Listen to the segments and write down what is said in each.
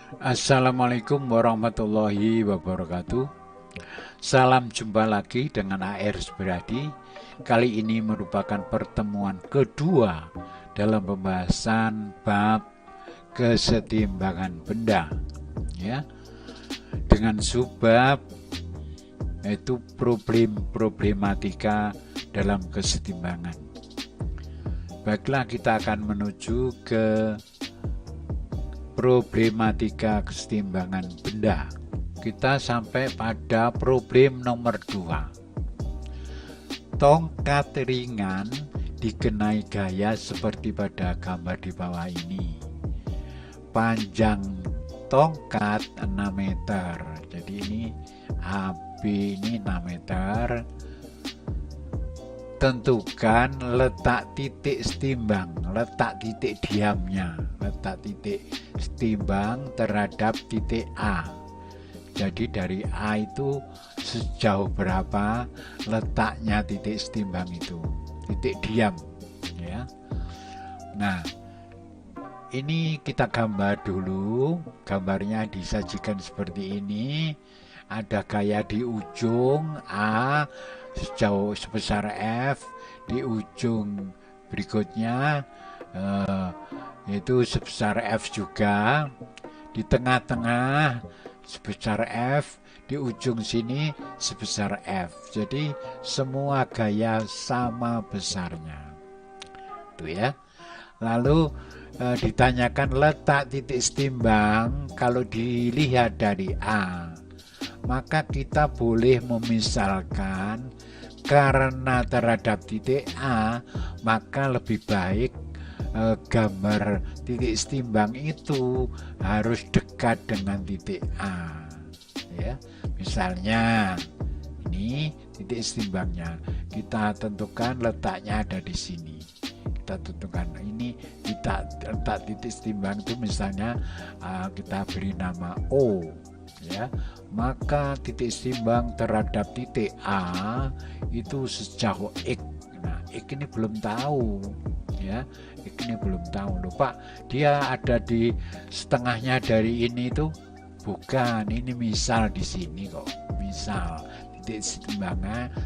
Assalamualaikum warahmatullahi wabarakatuh. Salam jumpa lagi dengan AR Subradi. Kali ini merupakan pertemuan kedua dalam pembahasan bab kesetimbangan benda, ya, dengan subbab yaitu problematika dalam kesetimbangan. Baiklah, kita akan menuju ke problematika kesetimbangan benda. Kita sampai pada problem nomor 2. Tongkat ringan dikenai gaya seperti pada gambar di bawah ini. Panjang tongkat 6 meter. Jadi ini AB ini 6 meter. Tentukan letak titik setimbang, letak titik diamnya, letak titik setimbang terhadap titik A. Jadi dari A itu sejauh berapa letaknya titik setimbang itu, titik diam, ya. Nah, ini kita gambar dulu. Gambarnya disajikan seperti ini. Ada gaya di ujung A sejauh sebesar F, di ujung berikutnya yaitu sebesar F juga, di tengah-tengah sebesar F, di ujung sini sebesar F. Jadi semua gaya sama besarnya, tuh ya. Lalu ditanyakan letak titik setimbang. Kalau dilihat dari A, maka kita boleh memisalkan karena terhadap titik A, maka lebih baik gambar titik setimbang itu harus dekat dengan titik A, ya. Misalnya ini titik setimbangnya, kita tentukan letaknya ada di sini. Kita tentukan ini letak titik setimbang itu misalnya kita beri nama O, ya. Maka titik setimbang terhadap titik A itu sejauh X. Nah, X ini belum tahu, ya. X ini belum tahu. Lupa dia ada di setengahnya dari ini itu. Bukan, ini misal di sini kok. Misal titik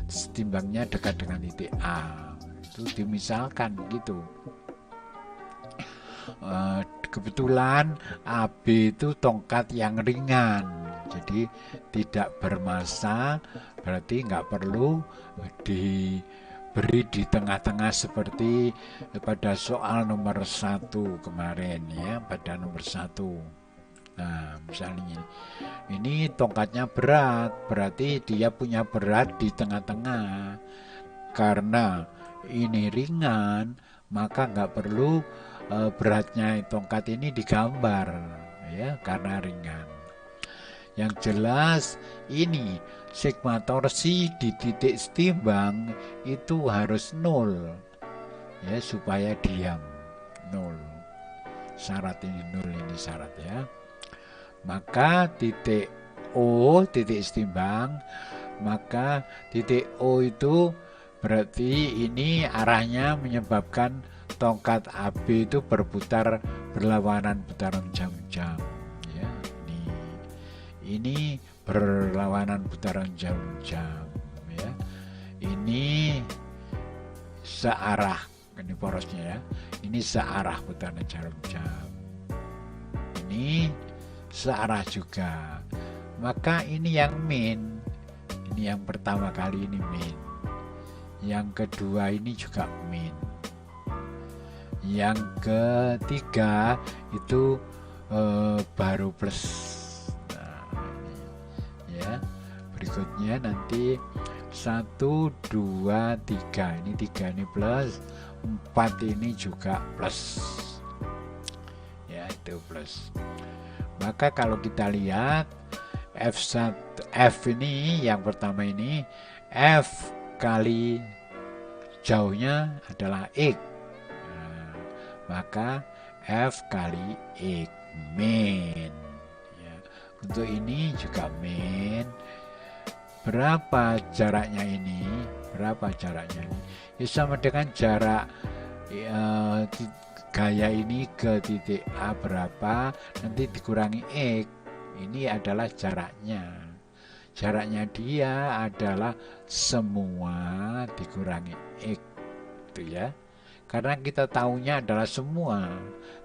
setimbangnya dekat dengan titik A. Itu dimisalkan gitu. Kebetulan AB itu tongkat yang ringan, jadi tidak bermassa, berarti nggak perlu diberi di tengah-tengah seperti pada soal nomor 1 kemarin, ya, pada nomor 1. Nah, misalnya ini tongkatnya berat, berarti dia punya berat di tengah-tengah. Karena ini ringan, maka nggak perlu beratnya tongkat ini digambar, ya, karena ringan. Yang jelas ini sigma torsi di titik setimbang itu harus 0, ya, supaya diam 0. Syarat ini 0, ini syarat, ya. Maka titik O, titik setimbang, maka titik O itu berarti ini arahnya menyebabkan tongkat AB itu berputar berlawanan putaran jam-jam, ya. Ini berlawanan putaran jam-jam, ya. Ini searah, ini porosnya, ya. Ini searah putaran jam-jam. Ini searah juga. Maka ini yang min. Ini yang pertama kali ini min. Yang kedua ini juga min. Yang ketiga itu baru plus. Nah, ini, ya. Berikutnya nanti 1, 2, 3. Ini 3 ini plus, 4 ini juga plus. Ya, itu plus. Maka kalau kita lihat F ini yang pertama ini, F kali jauhnya adalah X. Nah, maka F kali X min, ya. Untuk ini juga min. Berapa jaraknya ini? Berapa jaraknya ini? Ya, sama dengan jarak gaya ini ke titik A berapa, nanti dikurangi X. Ini adalah jaraknya. Jaraknya dia adalah semua dikurangi X, gitu ya. Karena kita tahunya adalah semua.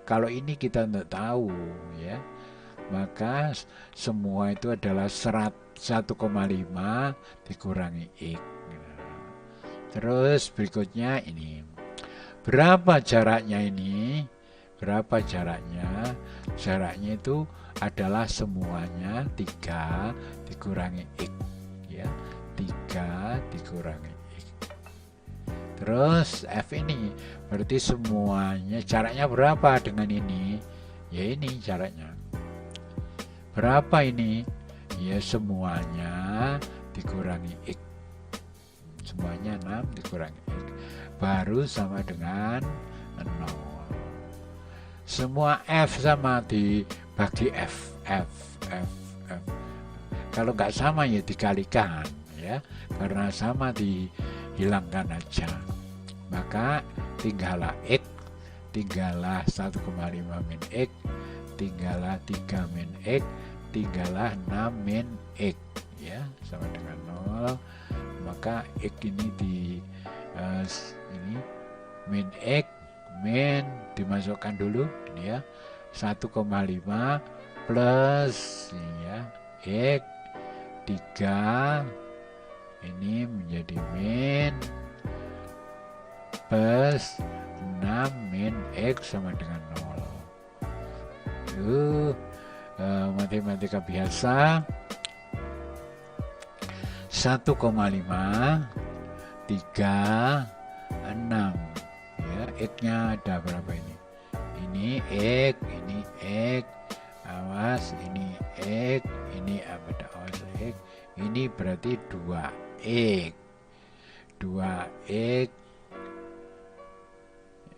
Kalau ini kita tidak tahu, ya. Maka semua itu adalah 1,5 dikurangi X. Terus berikutnya ini. Berapa jaraknya ini? Berapa jaraknya? Jaraknya itu adalah semuanya 3 dikurangi X, ya. 3 dikurangi X. Terus F ini berarti semuanya jaraknya berapa dengan ini? Ya ini jaraknya. Berapa ini? Ya semuanya dikurangi X. Semuanya 6 dikurangi X. Baru sama dengan 0. Semua F sama dibagi F. Kalau nggak sama ya dikalikan, ya. Karena sama dihilangkan aja. Maka tinggallah X, tinggallah 1,5 min X, tinggallah 3 min X, tinggallah 6 min X, ya, sama dengan 0. Maka X ini ini min X, min dimasukkan dulu ini ya, 1,5 plus ya X 3 ini menjadi min plus 6 min X sama dengan 0. Matematika biasa. 1,5 3 6 ya, X-nya ada berapa ini? Ini X, ini X, awas ini X, ini apa? Awas X, ini berarti 2X, 2X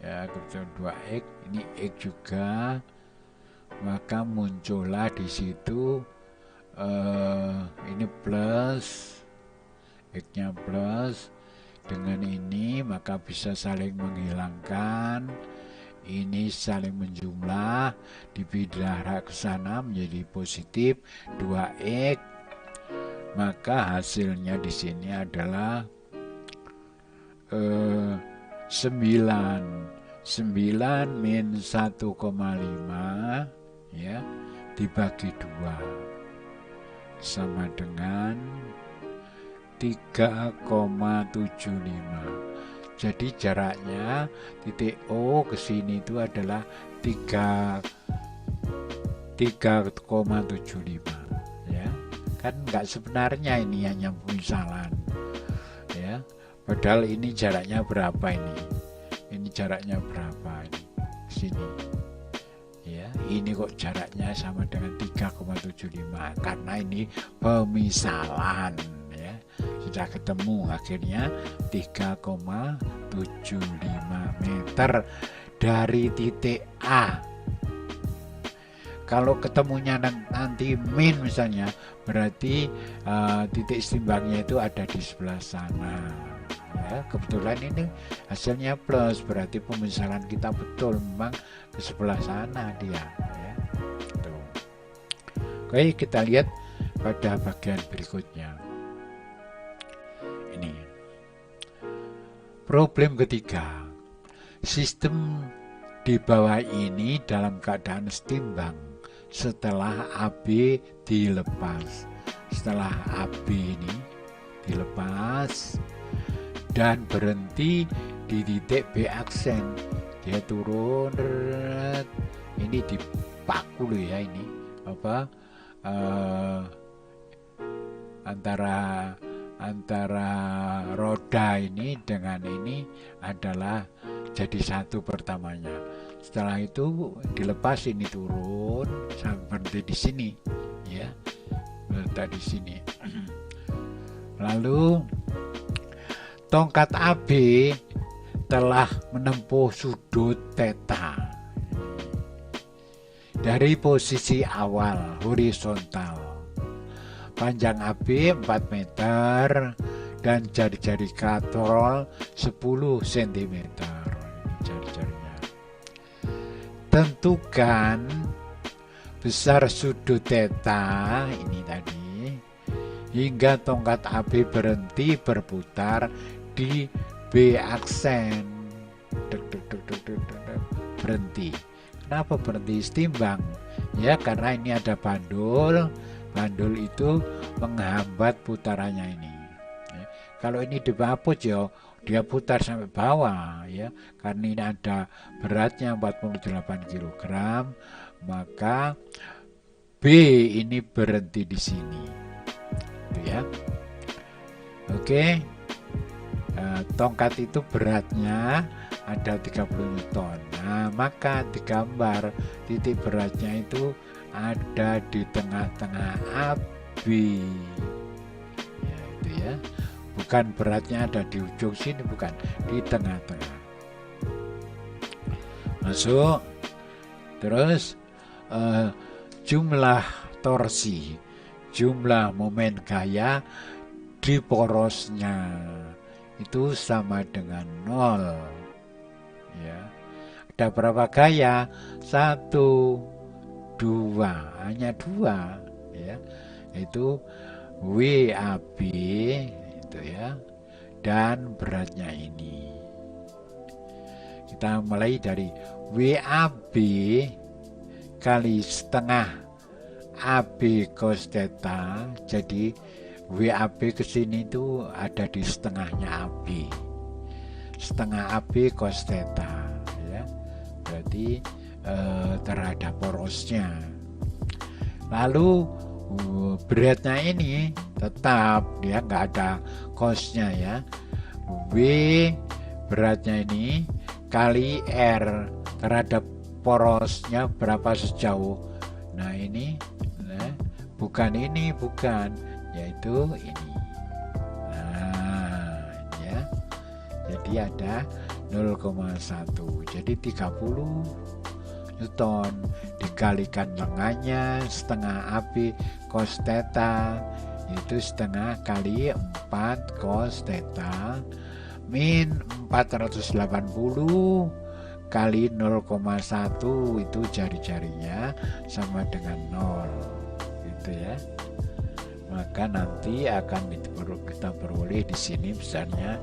ya, kebetulan 2X, ini X juga. Maka muncullah di situ ini plus, X-nya plus dengan ini, maka bisa saling menghilangkan, ini saling menjumlah, dipindah ke sana menjadi positif 2X. Maka hasilnya di sini adalah 9 min 1,5 ya dibagi 2 sama dengan 3,75. Jadi jaraknya titik O ke sini itu adalah 3,75 ya. Kan enggak sebenarnya, ini hanya pemisalan ya. Padahal ini jaraknya berapa ini? Ini jaraknya berapa ini? Sini. Ya, ini kok jaraknya sama dengan 3,75 karena ini pemisalan. Sudah ketemu akhirnya 3,75 meter dari titik A. Kalau ketemunya nanti min misalnya, berarti titik setimbangnya itu ada di sebelah sana ya. Kebetulan ini hasilnya plus, berarti pemisalan kita betul memang ke sebelah sana dia ya. Tuh. Oke, kita lihat pada bagian berikutnya. Ini problem ketiga. Sistem di bawah ini dalam keadaan setimbang setelah AB dilepas. Setelah AB ini dilepas dan berhenti di titik B aksen, dia turun, ini dipaku loh ya, ini apa antara roda ini dengan ini adalah jadi satu pertamanya. Setelah itu dilepas, ini turun sampai berhenti di sini ya, letak di sini. Lalu tongkat AB telah menempuh sudut theta dari posisi awal horizontal. Panjang AB 4 meter dan jari-jari katrol 10 cm. Ini jari-jarinya. tentukan besar sudut theta ini tadi hingga tongkat AB berhenti berputar di B aksen. Berhenti. Kenapa berhenti? Setimbang ya, karena ini ada bandul. Bandul itu menghambat putarannya ini ya. Kalau ini dihapus ya dia putar sampai bawah ya, karena ini ada beratnya 48 kg, maka B ini berhenti di sini gitu ya. Oke. Tongkat itu beratnya ada 30 Newton. Nah, maka digambar titik beratnya itu ada di tengah-tengah AB. Ya, itu ya. Bukan beratnya ada di ujung sini, bukan, di tengah-tengah. Masuk. Terus jumlah torsi, jumlah momen gaya di porosnya itu sama dengan 0 ya. Ada berapa gaya? 1, 2, hanya 2 ya, itu WAB itu ya, dan beratnya ini. Kita mulai dari WAB kali setengah AB cos theta, jadi WAB ke sini itu ada di setengahnya AB. Setengah AB cos theta ya. Berarti terhadap porosnya. Lalu beratnya ini tetap dia nggak ada cosnya ya. W beratnya ini kali R terhadap porosnya berapa sejauh. Nah ini bukan ini, bukan, yaitu ini. Nah ya, jadi ada 0,1, jadi 30 Newton dikalikan lengannya setengah AB cos theta, itu setengah kali 4 cos theta min 480 kali 0,1, itu jari-jarinya sama dengan 0 gitu ya. Maka nanti akan kita peroleh di sini besarnya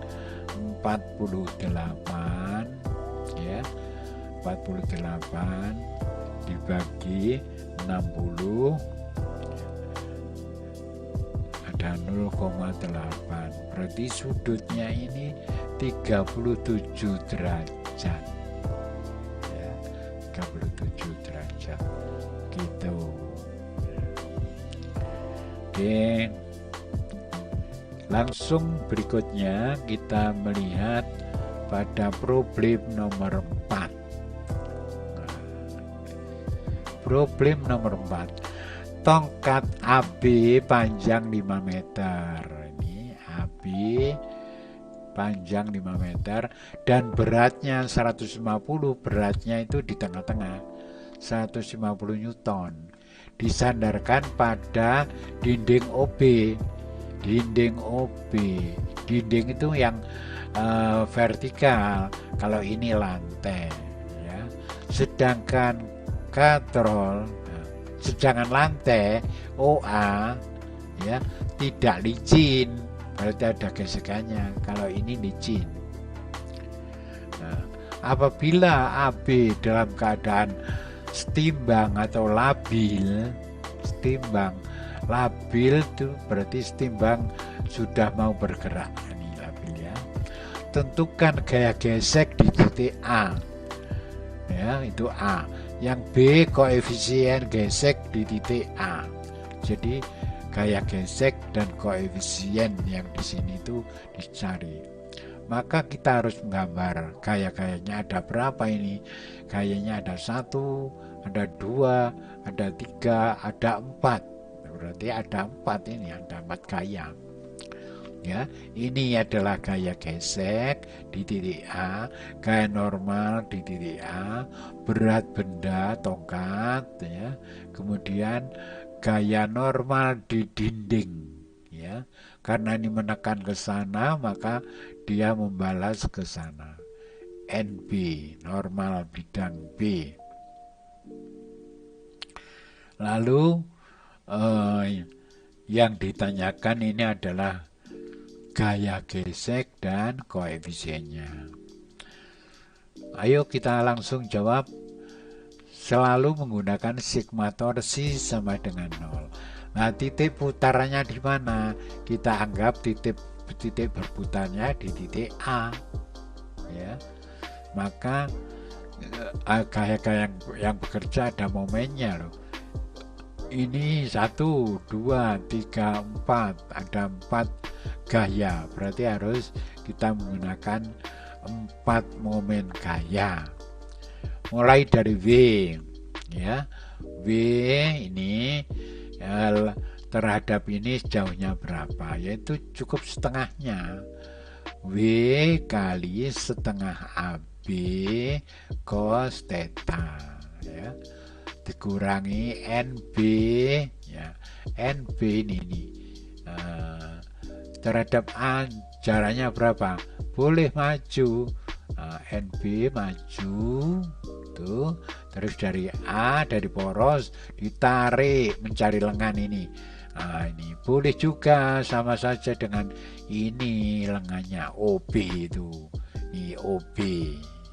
48 ya, 48 dibagi 60 ada 0,8, berarti sudutnya ini 37 derajat ya, 37 derajat gitu. Oke, langsung berikutnya kita melihat pada problem nomor 4. Problem nomor 4, tongkat AB panjang 5 meter. Ini AB panjang 5 meter dan beratnya 150, beratnya itu di tengah-tengah 150 Newton, disandarkan pada dinding OB. Dinding OB, dinding itu yang vertikal, kalau ini lantai ya. Sedangkan katrol, sedangkan lantai OA ya tidak licin, berarti ada gesekannya. Kalau ini licin. Nah, apabila AB dalam keadaan setimbang atau labil, setimbang labil itu berarti setimbang sudah mau bergerak, ini labil ya. Tentukan gaya gesek di titik A ya, itu A. Yang B koefisien gesek di titik A. Jadi gaya gesek dan koefisien yang di sini itu dicari. Maka kita harus menggambar gaya-gayanya ada berapa ini. Gayanya ada 1, ada 2, ada 3, ada 4. Berarti ada 4 ini, ada 4 gaya. Ya, ini adalah gaya gesek di titik A, gaya normal di titik A, berat benda tongkat ya. Kemudian gaya normal di dinding ya. Karena ini menekan ke sana, maka dia membalas ke sana. NB, normal bidang B. Lalu yang ditanyakan ini adalah gaya gesek dan koefisiennya. Ayo kita langsung jawab. Selalu menggunakan sigma torsi sama dengan 0. Nah, titik putarannya di mana? Kita anggap titik berputarnya di titik A. Ya. Maka gaya-gaya yang bekerja ada momennya loh. Ini 1, 2, 3, 4. Ada 4 gaya. Berarti harus kita menggunakan 4 momen gaya. Mulai dari W, ya. W ini terhadap ini jauhnya berapa? Yaitu cukup setengahnya. W kali setengah AB cos theta, ya. Dikurangi NB, ya. NB ini terhadap A jaraknya berapa? Boleh maju. NB maju tuh, terus dari A, dari poros ditarik mencari lengan ini. Ini boleh juga, sama saja dengan ini lengannya OB itu. Ini OB,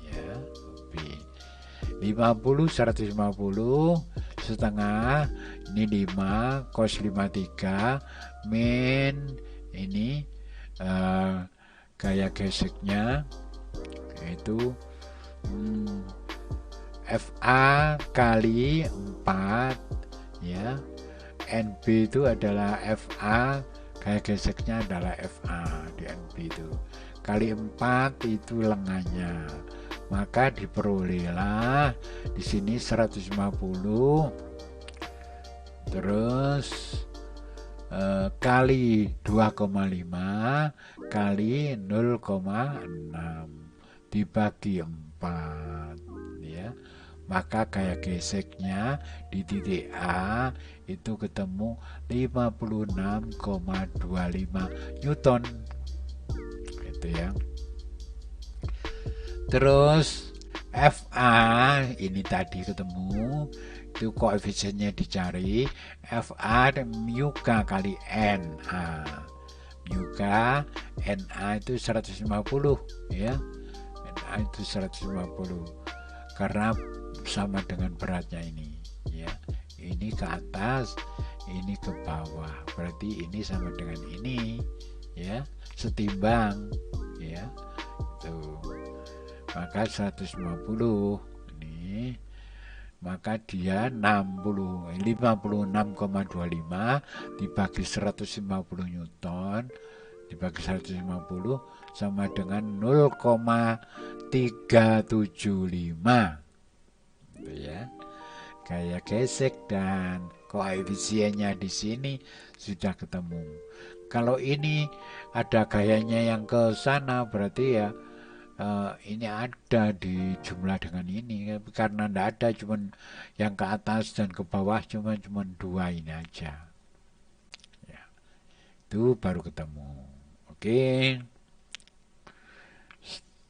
ya, OB. 50 150 setengah, ini 5 cos 53 min ini gaya geseknya yaitu FA kali 4, ya. NB itu adalah FA, gaya geseknya adalah FA di NB itu. Kali 4 itu lengannya. Maka diperolehlah di sini 150 terus kali 2,5 kali 0,6 dibagi 4, ya. Maka gaya geseknya di titik A itu ketemu 56,25 Newton, itu ya. Terus FA ini tadi ketemu, itu koefisiennya dicari, FA mu K kali NA. Mu K, NA itu 150, ya. NA itu 150 karena sama dengan beratnya ini, ya. Ini ke atas, ini ke bawah, berarti ini sama dengan ini, ya, setimbang, ya. Itu maka 150 ini, maka dia 56,25 dibagi 150 Newton dibagi 150 sama dengan 0,375, gitu ya. Gaya gesek dan koefisiennya di sini sudah ketemu. Kalau ini ada gayanya yang ke sana, berarti ya ini ada di jumlah dengan ini, karena tidak ada, cuman yang ke atas dan ke bawah cuman 2 ini aja, ya. Itu baru ketemu. Oke,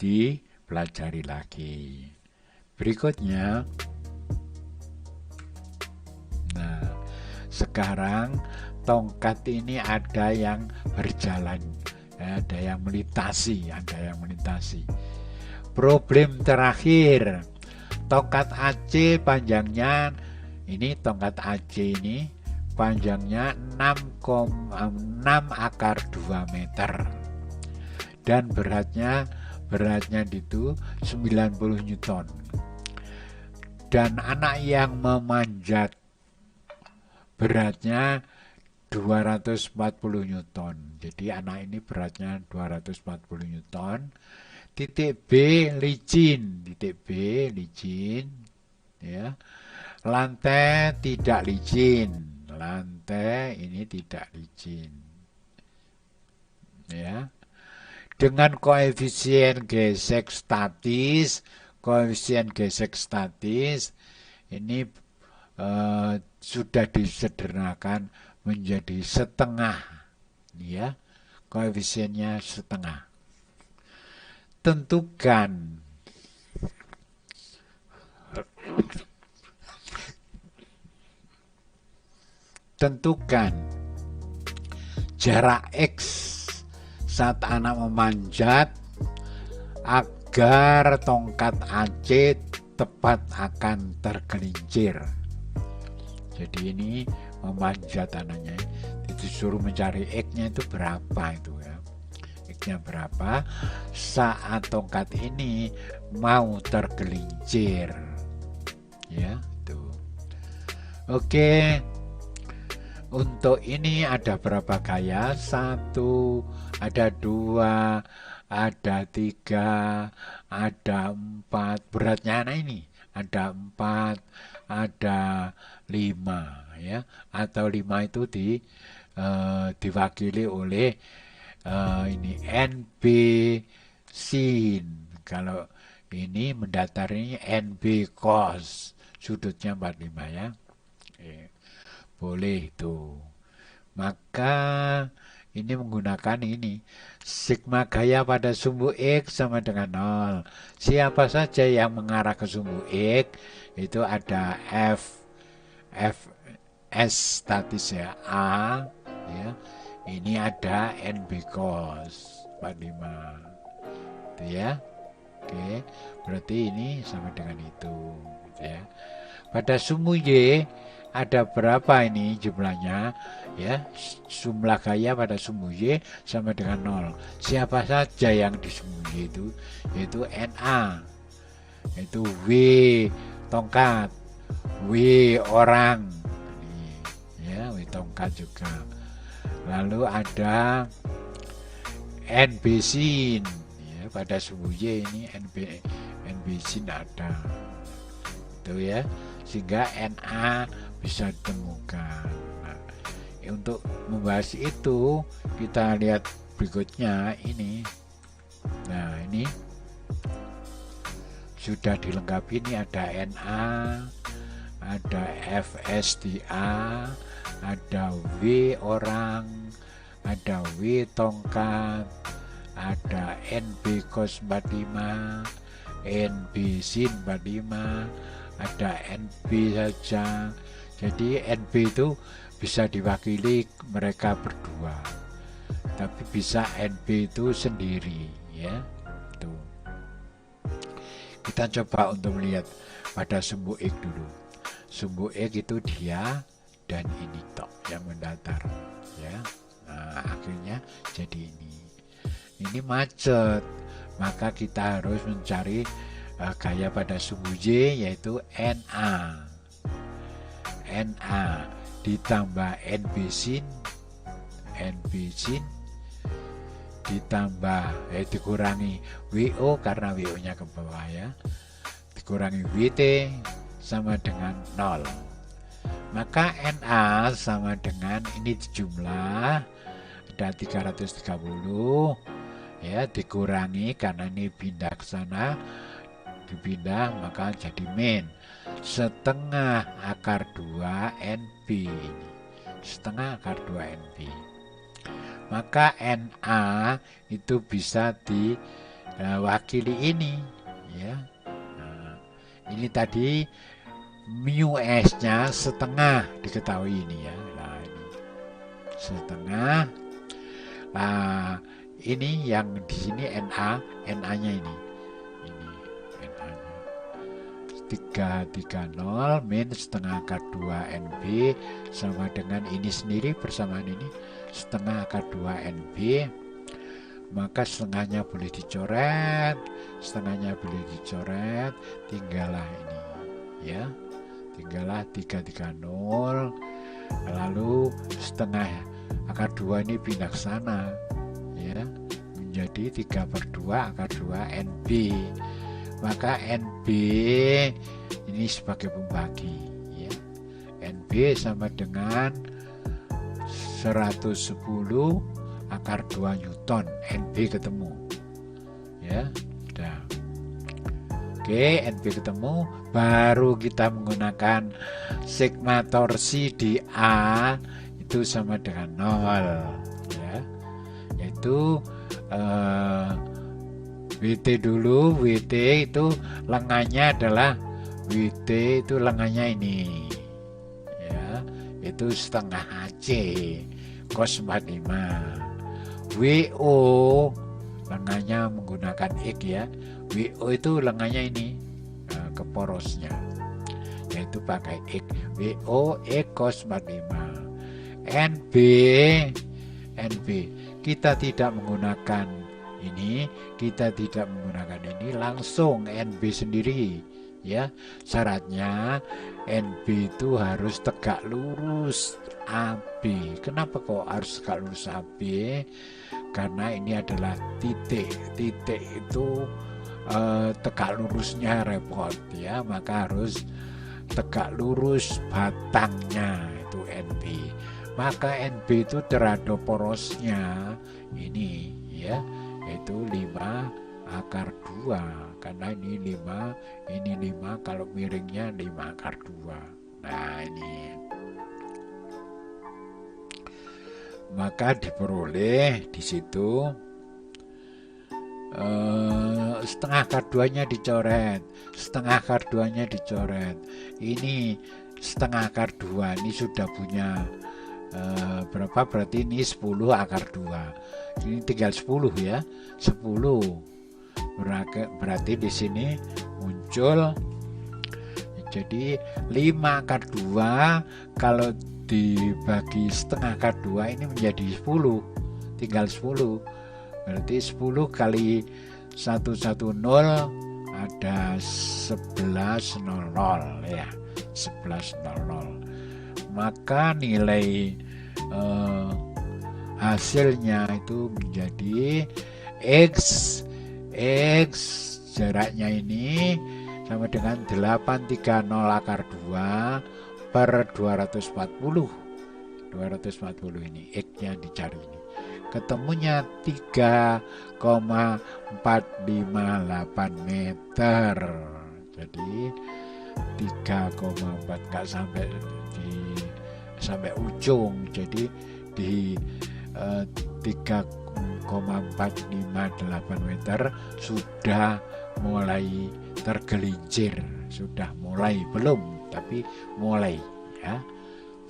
dipelajari lagi. Berikutnya, nah sekarang tongkat ini ada yang berjalan, ada yang melintasi, Problem terakhir, tongkat AC panjangnya ini, tongkat AC ini panjangnya 6 akar 2 meter dan beratnya itu 90 Newton. Dan anak yang memanjat beratnya 240 Newton. Jadi anak ini beratnya 240 Newton. Titik B licin, ya. Lantai tidak licin, lantai ini tidak licin, ya. Dengan koefisien gesek statis ini sudah disederhanakan menjadi setengah, ya. Koefisiennya setengah. Tentukan tentukan jarak X saat anak memanjat agar tongkat AC tepat akan tergelincir. Jadi ini memanjat anaknya, disuruh mencari X-nya itu berapa itu ya. X-nya berapa saat tongkat ini mau tergelincir. Ya, tuh. Oke. Untuk ini ada berapa gaya? 1, ada 2, ada 3, ada 4. Beratnya anak ini ada 4, ada 5 ya. Atau 5 itu diwakili oleh ini NB sin. Kalau ini mendatarnya NB cos. Sudutnya 45 ya. Boleh itu. Maka ini menggunakan ini sigma gaya pada sumbu X sama dengan 0. Siapa saja yang mengarah ke sumbu X itu ada S statis ya, A ya. Ini ada NB cos 45 itu ya. Oke, berarti ini sama dengan itu gitu ya. Pada sumbu Y ada berapa ini jumlahnya ya, jumlah gaya pada sumbu Y sama dengan 0. Siapa saja yang di sumbu Y itu yaitu NA, itu W tongkat, W orang ini, ya W tongkat juga. Lalu ada NB sin ya, pada sumbu Y ini NB sin ada itu ya, sehingga NA bisa ditemukan. Nah, untuk membahas itu kita lihat berikutnya ini. Nah, ini sudah dilengkapi, ini ada NA, ada FS di A, ada W orang, ada W tongkat, ada NB cos 45, NB sin 45, ada NB saja. Jadi NB itu bisa diwakili mereka berdua, tapi bisa NB itu sendiri ya. Tuh. Kita coba untuk melihat pada sumbu X dulu. Sumbu X itu dia dan ini tok yang mendatar ya. Nah, akhirnya jadi ini macet, maka kita harus mencari gaya pada sumbu Y yaitu NA. NA ditambah NB sin ditambah dikurangi WO karena WO nya ke bawah ya, dikurangi WT sama dengan 0. Maka NA sama dengan ini jumlah ada 330 ya, dikurangi karena ini pindah ke sana, dipindah maka jadi min setengah akar 2 NB, setengah akar 2 NB. Maka NA itu bisa diwakili ini ya. Nah, ini tadi mu S nya setengah diketahui ini ya. Nah, ini setengah. Nah, ini yang di sini NA nya ini NA nya 330 min setengah akar 2 NB sama dengan ini sendiri bersamaan ini setengah akar 2 NB. Maka setengahnya boleh dicoret, tinggallah ini ya, tinggallah 330, lalu setengah akar 2 ini pindah ke sana ya, menjadi 3/2 akar 2 NB. Maka NB ini sebagai pembagi ya. NB sama dengan 110 akar 2 Newton. NB ketemu ya. Udah. Oke, NB ketemu, baru kita menggunakan sigma torsi di A itu sama dengan 0 ya, yaitu WT dulu. WT itu lengannya adalah WT itu lengannya ini ya, yaitu setengah AC cos 45. WO lengannya menggunakan X ya. WO itu lengannya ini ke porosnya, yaitu pakai X. WO X cos 45. NB kita tidak menggunakan ini, langsung NB sendiri ya. Syaratnya NB itu harus tegak lurus AB. Kenapa kok harus tegak lurus AB? Karena ini adalah titik itu tegak lurusnya repot ya, maka harus tegak lurus batangnya, itu NB. Maka NB itu terhadap porosnya ini ya, yaitu 5/2, karena ini 5, kalau miringnya 5/2. Nah ini, maka diperoleh di situ setengah karduanya dicoret, ini setengah kardua ini sudah punya berapa, berarti ini 10/2, ini tinggal 10 ya, 10 berarti di sini muncul jadi 5/2, kalau dibagi setengah kardua ini menjadi 10, tinggal 10, berarti 10 kali 110 ada 1100 ya, 1100. Maka nilai hasilnya itu menjadi X jaraknya ini sama dengan 830/2 per 240 ini X nya dicari ini, ketemunya 3,458 meter. Jadi 3,4 nggak sampai ujung, jadi di 3,458 meter sudah mulai tergelincir, sudah mulai, belum tapi mulai ya,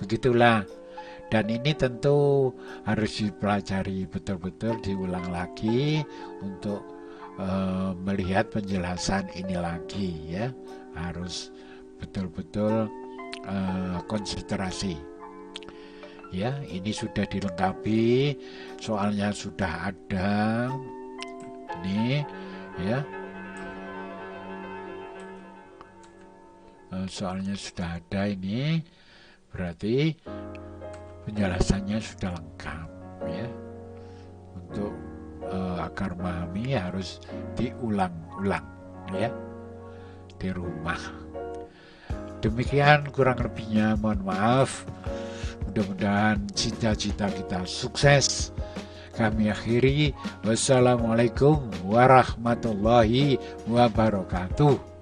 begitulah. Dan ini tentu harus dipelajari betul-betul, diulang lagi untuk melihat penjelasan ini lagi ya, harus betul-betul konsentrasi ya. Ini sudah dilengkapi, soalnya sudah ada ini ya, soalnya sudah ada ini, berarti penjelasannya sudah lengkap ya. Untuk agar memahami harus diulang-ulang ya di rumah. Demikian kurang lebihnya, mohon maaf. Mudah-mudahan cita-cita kita sukses. Kami akhiri, wassalamualaikum warahmatullahi wabarakatuh.